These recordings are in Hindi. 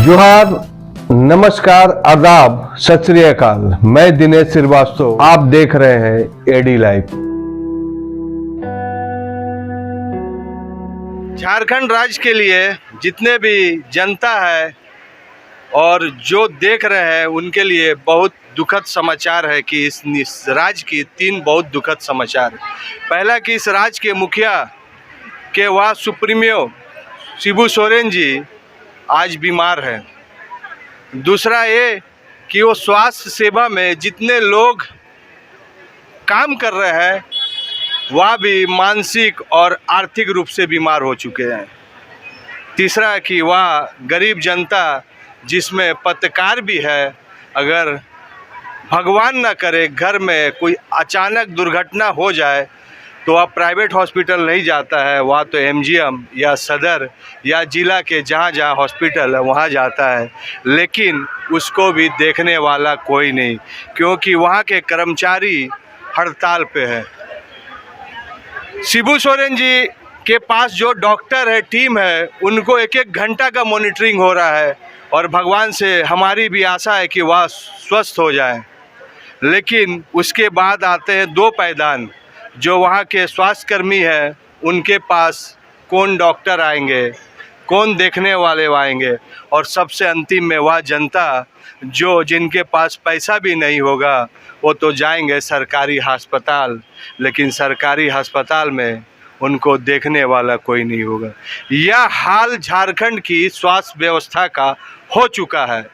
जोहार, नमस्कार, आदाब, सत श्री अकाल। मैं दिनेश श्रीवास्तव, आप देख रहे हैं एडी लाइव। झारखंड राज्य के लिए जितने भी जनता है और जो देख रहे हैं उनके लिए बहुत दुखद समाचार है कि इस राज्य की तीन बहुत दुखद समाचार। पहला कि इस राज्य के मुखिया के वह सुप्रीमो शिबू सोरेन जी आज बीमार हैं। दूसरा ये कि वो स्वास्थ्य सेवा में जितने लोग काम कर रहे हैं वह भी मानसिक और आर्थिक रूप से बीमार हो चुके हैं। तीसरा कि वह गरीब जनता जिसमें पत्रकार भी है, अगर भगवान न करे घर में कोई अचानक दुर्घटना हो जाए तो वह प्राइवेट हॉस्पिटल नहीं जाता है, वह तो एमजीएम या सदर या ज़िला के जहाँ जहाँ हॉस्पिटल है वहाँ जाता है, लेकिन उसको भी देखने वाला कोई नहीं, क्योंकि वहाँ के कर्मचारी हड़ताल पे है। शिबू सोरेन जी के पास जो डॉक्टर है, टीम है, उनको एक एक घंटा का मॉनिटरिंग हो रहा है और भगवान से हमारी भी आशा है कि वह स्वस्थ हो जाए। लेकिन उसके बाद आते हैं दो पायदान, जो वहाँ के स्वास्थ्यकर्मी हैं उनके पास कौन डॉक्टर आएंगे, कौन देखने वाले आएंगे, और सबसे अंतिम में वह जनता जो जिनके पास पैसा भी नहीं होगा वो तो जाएंगे सरकारी अस्पताल, लेकिन सरकारी अस्पताल में उनको देखने वाला कोई नहीं होगा। यह हाल झारखंड की स्वास्थ्य व्यवस्था का हो चुका है,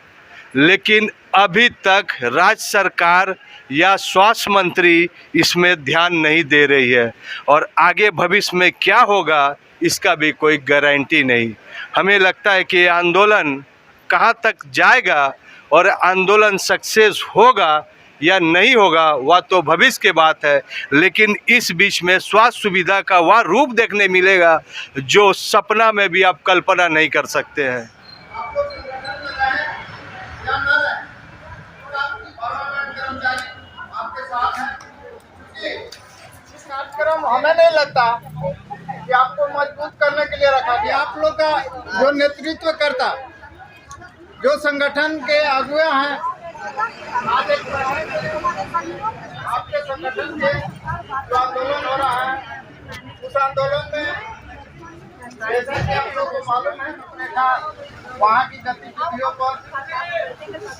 लेकिन अभी तक राज्य सरकार या स्वास्थ्य मंत्री इसमें ध्यान नहीं दे रही है और आगे भविष्य में क्या होगा इसका भी कोई गारंटी नहीं। हमें लगता है कि आंदोलन कहाँ तक जाएगा और आंदोलन सक्सेस होगा या नहीं होगा वह तो भविष्य की बात है, लेकिन इस बीच में स्वास्थ्य सुविधा का वह रूप देखने मिलेगा जो सपना में भी आप कल्पना नहीं कर सकते हैं। कार्यक्रम हमें नहीं लगता कि आपको मजबूत करने के लिए रखा गया। आप लोग का जो नेतृत्व करता, जो संगठन के अगुआ हैं, आपके संगठन के जो आंदोलन हो रहा है, उस आंदोलन में जैसा कि आप लोग को मालूम है, वहाँ की गतिविधियों पर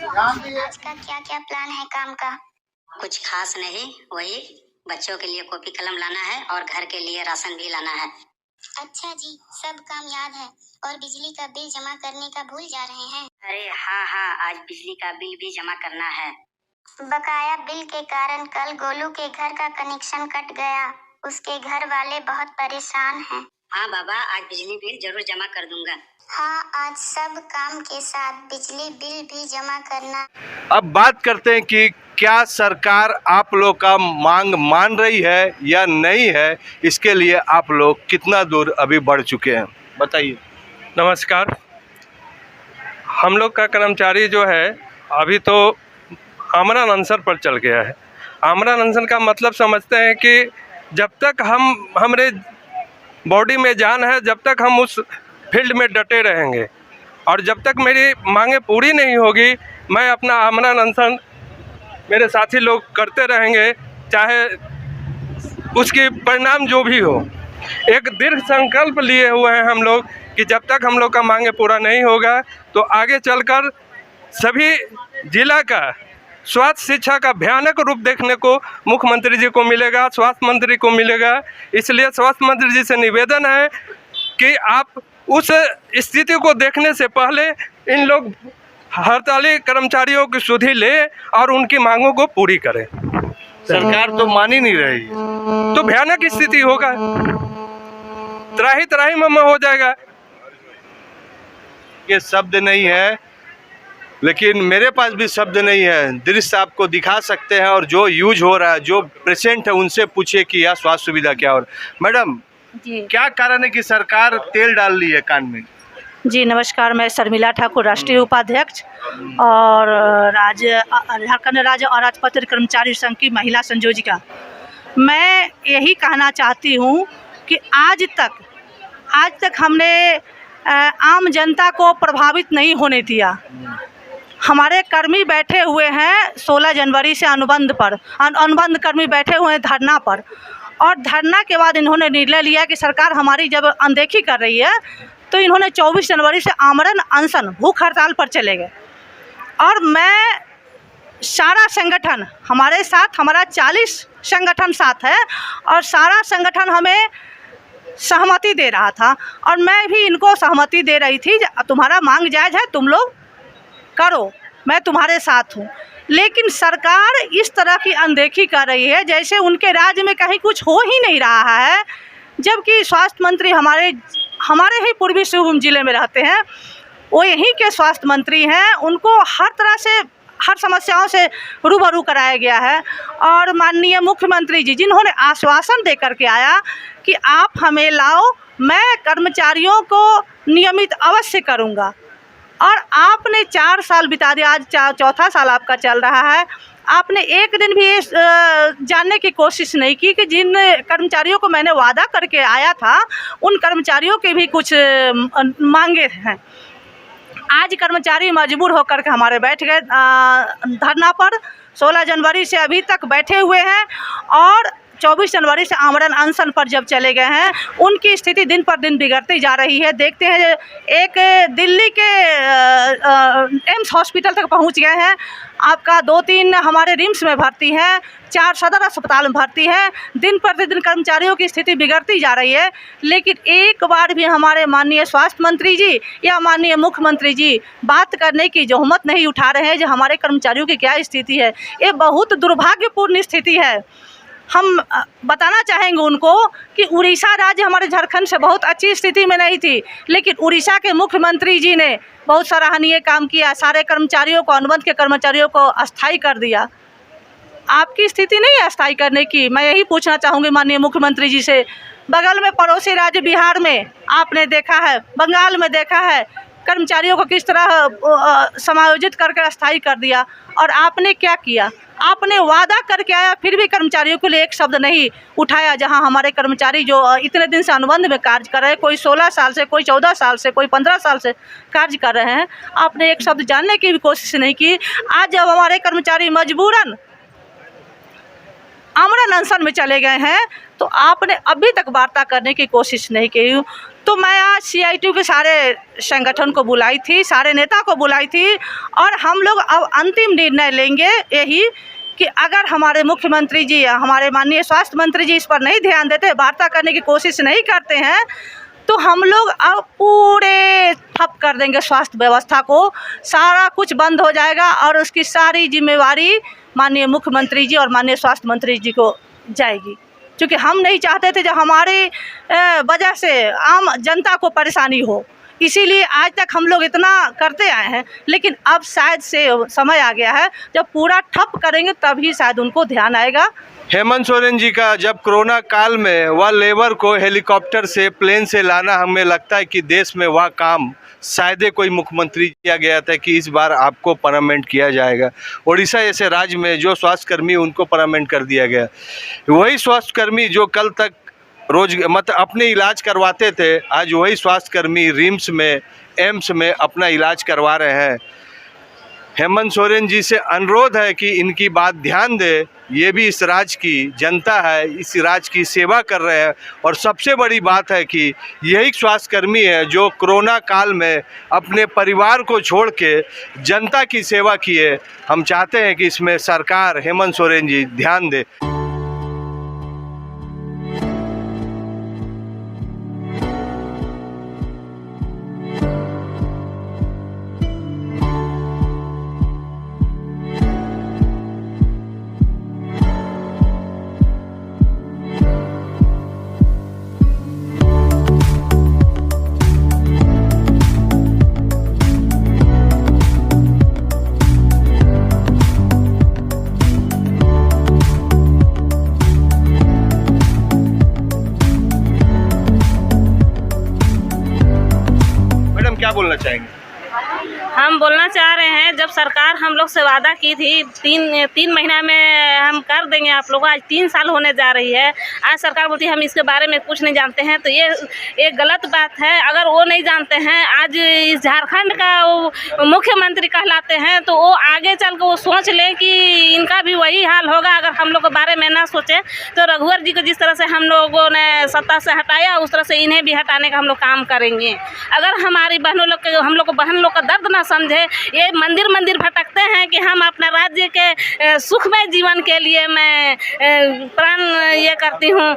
ध्यान दिए। आज का क्या क्या प्लान है काम का? कुछ खास नहीं, वही बच्चों के लिए कॉपी कलम लाना है और घर के लिए राशन भी लाना है। अच्छा जी, सब काम याद है। और बिजली का बिल जमा करने का भूल जा रहे हैं। अरे हाँ, आज बिजली का बिल भी जमा करना है। बकाया बिल के कारण कल गोलू के घर का कनेक्शन कट गया। उसके घर वाले बहुत परेशान हैं। हाँ बाबा, आज बिजली बिल जरूर जमा कर दूंगा। हाँ, आज सब काम के साथ बिजली बिल भी जमा करना। अब बात करते हैं कि क्या सरकार आप लोग का मांग मान रही है या नहीं है, इसके लिए आप लोग कितना दूर अभी बढ़ चुके हैं, बताइए। नमस्कार। हम लोग का कर्मचारी जो है अभी तो आमरण अनशन पर चल गया है। आमरण अनशन का मतलब समझते हैं कि जब तक हमारे बॉडी में जान है, जब तक हम उस फील्ड में डटे रहेंगे और जब तक मेरी मांगें पूरी नहीं होगी, मैं अपना आमरण अनशन मेरे साथी लोग करते रहेंगे, चाहे उसकी परिणाम जो भी हो। एक दृढ़ संकल्प लिए हुए हैं हम लोग कि जब तक हम लोग का मांगे पूरा नहीं होगा तो आगे चलकर सभी जिला का स्वास्थ्य शिक्षा का भयानक रूप देखने को मुख्यमंत्री जी को मिलेगा, स्वास्थ्य मंत्री को मिलेगा। इसलिए स्वास्थ्य मंत्री जी से निवेदन है कि आप उस स्थिति को देखने से पहले इन लोग हड़ताली कर्मचारियों की सुधि ले और उनकी मांगों को पूरी करें। सरकार तो मान ही नहीं रही तो भयानक स्थिति होगा, त्राही त्राही में हो जाएगा। ये शब्द नहीं है, लेकिन मेरे पास भी शब्द नहीं है। दृश्य आपको दिखा सकते हैं और जो यूज हो रहा है, जो पेशेंट है उनसे पूछिए कि यह स्वास्थ्य सुविधा क्या हो। मैडम जी, क्या कारण है कि सरकार तेल डाल रही है कान में? जी नमस्कार, मैं शर्मिला ठाकुर, राष्ट्रीय उपाध्यक्ष और झारखंड राज्य अराजपत्र कर्मचारी संघ की महिला संयोजिका। मैं यही कहना चाहती हूँ कि आज तक हमने आम जनता को प्रभावित नहीं होने दिया। हमारे कर्मी बैठे हुए हैं 16 जनवरी से अनुबंध कर्मी बैठे हुए हैं धरना पर, और धरना के बाद इन्होंने निर्णय लिया कि सरकार हमारी जब अनदेखी कर रही है तो इन्होंने 24 जनवरी से आमरण अनशन भूख हड़ताल पर चले गए। और मैं सारा संगठन हमारे साथ, हमारा 40 संगठन साथ है और सारा संगठन हमें सहमति दे रहा था, और मैं भी इनको सहमति दे रही थी, तुम्हारा मांग जायज़ है, तुम लोग करो, मैं तुम्हारे साथ हूँ। लेकिन सरकार इस तरह की अनदेखी कर रही है जैसे उनके राज्य में कहीं कुछ हो ही नहीं रहा है, जबकि स्वास्थ्य मंत्री हमारे ही पूर्वी सिंहभूम जिले में रहते हैं, वो यहीं के स्वास्थ्य मंत्री हैं, उनको हर तरह से हर समस्याओं से रूबरू कराया गया है। और माननीय मुख्यमंत्री जी जिन्होंने आश्वासन दे करके आया कि आप हमें लाओ, मैं कर्मचारियों को नियमित अवश्य करूँगा, और आपने 4 साल बिता दिया, आज चौथा साल आपका चल रहा है, आपने एक दिन भी जानने की कोशिश नहीं की कि जिन कर्मचारियों को मैंने वादा करके आया था उन कर्मचारियों के भी कुछ मांगे हैं। आज कर्मचारी मजबूर होकर के हमारे बैठ गए धरना पर, 16 जनवरी से अभी तक बैठे हुए हैं, और 24 जनवरी से आमरण अनशन पर जब चले गए हैं, उनकी स्थिति दिन पर दिन बिगड़ती जा रही है। देखते हैं, एक दिल्ली के एम्स हॉस्पिटल तक पहुंच गए हैं, आपका 2-3 हमारे रिम्स में भर्ती हैं, 4 सदर अस्पताल में भर्ती हैं। दिन प्रतिदिन कर्मचारियों की स्थिति बिगड़ती जा रही है, लेकिन एक बार भी हमारे माननीय स्वास्थ्य मंत्री जी या माननीय मुख्यमंत्री जी बात करने की जहमत नहीं उठा रहे हैं जो हमारे कर्मचारियों की क्या स्थिति है। ये बहुत दुर्भाग्यपूर्ण स्थिति है। हम बताना चाहेंगे उनको कि उड़ीसा राज्य हमारे झारखंड से बहुत अच्छी स्थिति में नहीं थी, लेकिन उड़ीसा के मुख्यमंत्री जी ने बहुत सराहनीय काम किया, सारे कर्मचारियों को, अनुबंध के कर्मचारियों को अस्थायी कर दिया। आपकी स्थिति नहीं है अस्थायी करने की। मैं यही पूछना चाहूँगी माननीय मुख्यमंत्री जी से। बगल में पड़ोसी राज्य बिहार में आपने देखा है, बंगाल में देखा है, कर्मचारियों को किस तरह समायोजित करके अस्थायी कर दिया, और आपने क्या किया? आपने वादा करके आया, फिर भी कर्मचारियों के लिए एक शब्द नहीं उठाया। जहां हमारे कर्मचारी जो इतने दिन से अनुबंध में कार्य कर रहे हैं, कोई 16 साल से, कोई 14 साल से, कोई 15 साल से कार्य कर रहे हैं, आपने एक शब्द जानने की भी कोशिश नहीं की। आज जब हमारे कर्मचारी मजबूरन आमरण अनशन में चले गए हैं तो आपने अभी तक वार्ता करने की कोशिश नहीं की। तो मैं आज CITU के सारे संगठन को बुलाई थी, सारे नेता को बुलाई थी, और हम लोग अब अंतिम निर्णय लेंगे यही कि अगर हमारे मुख्यमंत्री जी या हमारे माननीय स्वास्थ्य मंत्री जी इस पर नहीं ध्यान देते, वार्ता करने की कोशिश नहीं करते हैं, तो हम लोग अब पूरे ठप कर देंगे स्वास्थ्य व्यवस्था को, सारा कुछ बंद हो जाएगा और उसकी सारी जिम्मेवारी माननीय मुख्यमंत्री जी और माननीय स्वास्थ्य मंत्री जी को जाएगी। क्योंकि हम नहीं चाहते थे जब हमारी वजह से आम जनता को परेशानी हो, इसीलिए आज तक हम लोग इतना करते आए हैं। लेकिन अब शायद से समय आ गया है, जब पूरा ठप करेंगे तभी शायद उनको ध्यान आएगा। हेमंत सोरेन जी का जब कोरोना काल में वह लेबर को हेलीकॉप्टर से, प्लेन से लाना, हमें लगता है कि देश में वह काम शायद कोई मुख्यमंत्री किया गया था कि इस बार आपको परमानेंट किया जाएगा। उड़ीसा जैसे राज्य में जो स्वास्थ्यकर्मी उनको परमानेंट कर दिया गया, वही स्वास्थ्यकर्मी जो कल तक रोज मतलब अपने इलाज करवाते थे, आज वही स्वास्थ्यकर्मी रिम्स में, एम्स में अपना इलाज करवा रहे हैं। हेमंत सोरेन जी से अनुरोध है कि इनकी बात ध्यान दे, ये भी इस राज्य की जनता है, इस राज्य की सेवा कर रहे हैं। और सबसे बड़ी बात है कि यही स्वास्थ्यकर्मी है जो कोरोना काल में अपने परिवार को छोड़ के जनता की सेवा किए। हम चाहते हैं कि इसमें सरकार, हेमंत सोरेन जी ध्यान दे। क्या बोलना चाहेंगे? हम बोलना चाह रहे हैं, जब सरकार हम लोग से वादा की थी तीन महीना में हम कर देंगे आप लोगों, आज 3 साल होने जा रही है। आज सरकार बोलती है हम इसके बारे में कुछ नहीं जानते हैं, तो ये गलत बात है। अगर वो नहीं जानते हैं, आज इस झारखंड का वो मुख्यमंत्री कहलाते हैं, तो वो आगे चल कर वो सोच लें कि इनका भी वही हाल होगा। अगर हम लोग के बारे में ना सोचें तो रघुवर जी को जिस तरह से हम लोगों ने सत्ता से हटाया, उस तरह से इन्हें भी हटाने का हम लोग काम करेंगे। अगर हमारी बहनों लोग के हम लोग को बहन लोग का दर्द ना समझे, ये मंदिर भटकते हैं कि हम अपने राज्य के सुखमय जीवन के लिए मैं प्राण ये करती हूँ।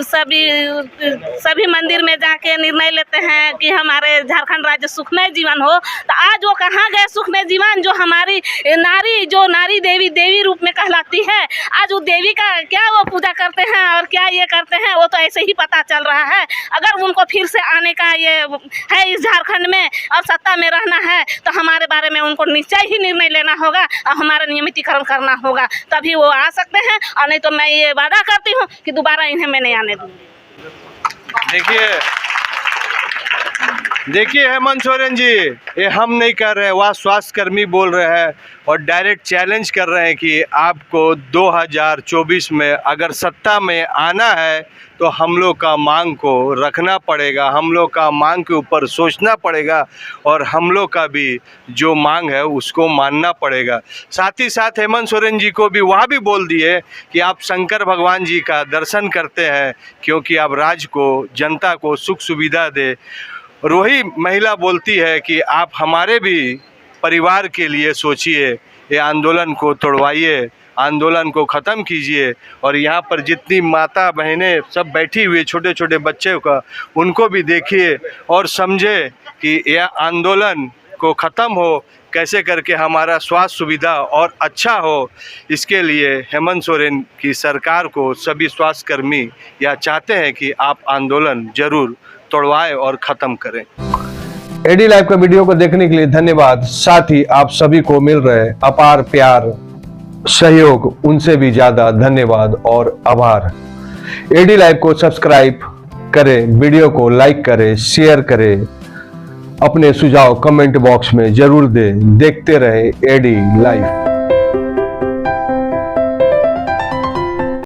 सभी मंदिर में जाके निर्णय लेते हैं कि हमारे झारखंड राज्य सुखमय जीवन हो। तो आज वो कहाँ गए सुखमय जीवन? जो हमारी नारी देवी रूप में कहलाती है, आज वो देवी का क्या वो पूजा करते हैं और क्या ये करते हैं, वो तो ऐसे ही पता चल रहा है। अगर उनको फिर से आने का ये है इस झारखंड में और सत्ता में रहना है, तो हमारे बारे में उनको निश्चय ही निर्णय लेना होगा और हमारा नियमितीकरण करना होगा, तभी वो आ सकते हैं। और नहीं तो मैं ये वादा करती हूँ कि दोबारा इन्हें मैं नहीं आने दूँगी। देखिए हेमंत सोरेन जी, ये हम नहीं कर रहे, वह स्वास्थ्य कर्मी बोल रहे हैं और डायरेक्ट चैलेंज कर रहे हैं कि आपको 2024 में अगर सत्ता में आना है तो हम लोग का मांग को रखना पड़ेगा, हम लोग का मांग के ऊपर सोचना पड़ेगा और हम लोग का भी जो मांग है उसको मानना पड़ेगा। साथ ही साथ हेमंत सोरेन जी को भी वह भी बोल दिए कि आप शंकर भगवान जी का दर्शन करते हैं क्योंकि आप राज्य को, जनता को सुख सुविधा दे। और वही महिला बोलती है कि आप हमारे भी परिवार के लिए सोचिए, ये आंदोलन को तोड़वाइए, आंदोलन को ख़त्म कीजिए। और यहाँ पर जितनी माता बहनें सब बैठी हुई छोटे छोटे बच्चे का, उनको भी देखिए और समझे कि यह आंदोलन को ख़त्म हो, कैसे करके हमारा स्वास्थ्य सुविधा और अच्छा हो। इसके लिए हेमंत सोरेन की सरकार को सभी स्वास्थ्यकर्मी यह चाहते हैं कि आप आंदोलन ज़रूर तोड़वाएं और ख़त्म करें। एडी लाइव का वीडियो को देखने के लिए धन्यवाद। साथ ही आप सभी को मिल रहे अपार प्यार, सहयोग, उनसे भी ज्यादा धन्यवाद और आभार। एडी लाइव को सब्सक्राइब करें, वीडियो को लाइक करें, शेयर करें, अपने सुझाव कमेंट बॉक्स में जरूर दें। देखते रहे एडी लाइव।